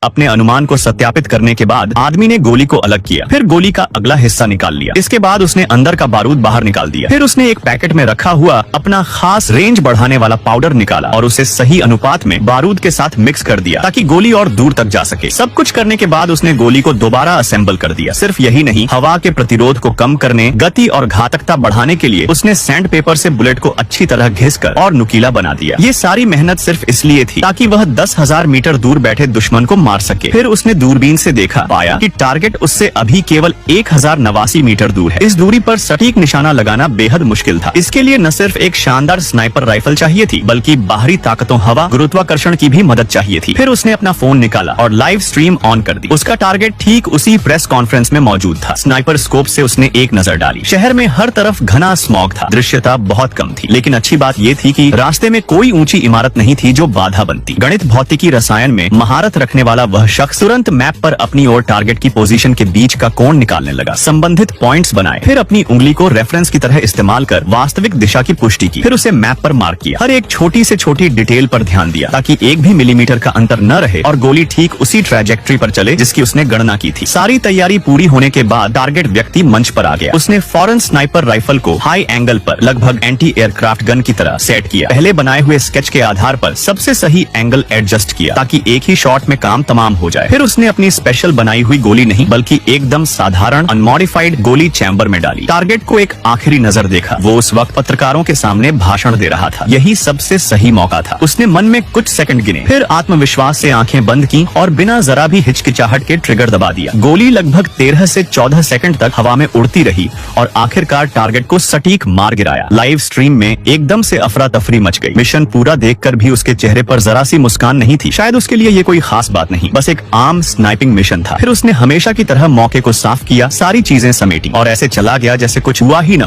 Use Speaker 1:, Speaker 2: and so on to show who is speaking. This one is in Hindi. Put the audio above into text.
Speaker 1: अपने अनुमान को सत्यापित करने के बाद आदमी ने गोली को अलग किया, फिर गोली का अगला हिस्सा निकाल लिया। इसके बाद उसने अंदर का बारूद बाहर निकाल दिया। फिर उसने एक पैकेट में रखा हुआ अपना खास रेंज बढ़ाने वाला पाउडर निकाला और उसे सही अनुपात में बारूद के साथ मिक्स कर दिया ताकि गोली और दूर तक जा सके। सब कुछ करने के बाद उसने गोली को दोबारा असेंबल कर दिया। सिर्फ यही नहीं, हवा के प्रतिरोध को कम करने, गति और घातकता बढ़ाने के लिए उसने सैंड पेपर से बुलेट को अच्छी तरह घिसकर और नुकीला बना दिया। ये सारी मेहनत सिर्फ इसलिए थी ताकि वह 10,000 मीटर दूर बैठे दुश्मन को मार सके। फिर उसने दूरबीन से देखा, पाया कि टारगेट उससे अभी केवल 1089 मीटर दूर है। इस दूरी पर सटीक निशाना लगाना बेहद मुश्किल था। इसके लिए न सिर्फ एक शानदार स्नाइपर राइफल चाहिए थी, बल्कि बाहरी ताकतों, हवा, गुरुत्वाकर्षण की भी मदद चाहिए थी। फिर उसने अपना फोन निकाला और लाइव स्ट्रीम ऑन कर दी। उसका टारगेट ठीक उसी प्रेस कॉन्फ्रेंस में मौजूद था। स्नाइपर स्कोप से उसने एक नजर डाली। शहर में हर तरफ घना स्मॉग था, दृश्यता बहुत कम थी, लेकिन अच्छी बात ये थी कि रास्ते में कोई ऊंची इमारत नहीं थी जो बाधा बनती। गणित, भौतिकी, रसायन में महारत रखने वाला वह शख्स तुरंत मैप पर अपनी और टारगेट की पोजीशन के बीच का कोण निकालने लगा, संबंधित पॉइंट्स बनाए, फिर अपनी उंगली को रेफरेंस की तरह इस्तेमाल कर वास्तविक दिशा की पुष्टि की। फिर उसे मैप पर मार्क किया, हर एक छोटी से छोटी डिटेल पर ध्यान दिया ताकि एक भी मिलीमीटर का अंतर न रहे और गोली ठीक उसी ट्रैजेक्टरी पर चले जिसकी उसने गणना की थी। सारी तैयारी पूरी होने के बाद टारगेट व्यक्ति मंच पर आ गया। उसने फौरन स्नाइपर राइफल को हाई एंगल पर लगभग एंटी एयरक्राफ्ट गन की तरह सेट किया। पहले बनाए हुए स्केच के आधार पर सबसे सही एंगल एडजस्ट किया ताकि एक ही शॉट में काम तमाम हो जाए। फिर उसने अपनी स्पेशल बनाई हुई गोली नहीं बल्कि एकदम साधारण अनमॉडिफाइड गोली चैम्बर में डाली। टारगेट को एक आखिरी नजर देखा। वो उस वक्त पत्रकारों के सामने भाषण दे रहा था। यही सबसे सही मौका था। उसने मन में कुछ सेकंड गिने, फिर आत्मविश्वास से आंखें बंद की और बिना जरा भी हिचकिचाहट के ट्रिगर दबा दिया। गोली लगभग 13 से 14 सेकंड तक हवा में उड़ती रही और आखिरकार टारगेट को सटीक मार गिराया। लाइव स्ट्रीम में एकदम से अफरा तफरी मच गई। मिशन पूरा देखकर भी उसके चेहरे पर जरा सी मुस्कान नहीं थी। शायद उसके लिए ये कोई खास बात नहीं, बस एक आम स्नाइपिंग मिशन था। फिर उसने हमेशा की तरह मौके को साफ किया, सारी चीजें समेटी और ऐसे चला गया जैसे कुछ हुआ ही न।